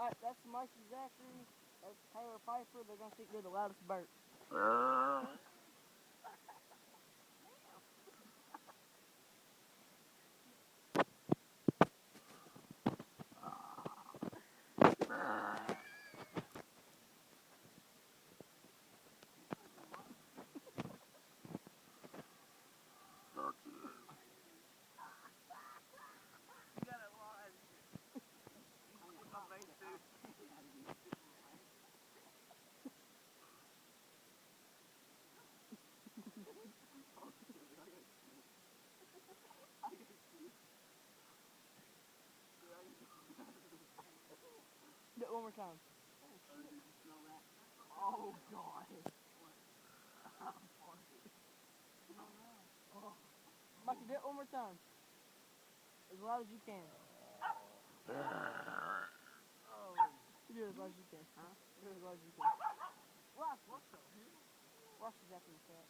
Alright, that's Mikey Zachary. That's Taylor Piper. They're gonna think they're the loudest bird. Do it one more time. Oh, God. Mikey, do it one more time. As loud as you can. You do it as loud as you can. Huh? Do it as loud as you can. What the? Watch the Zachary cat.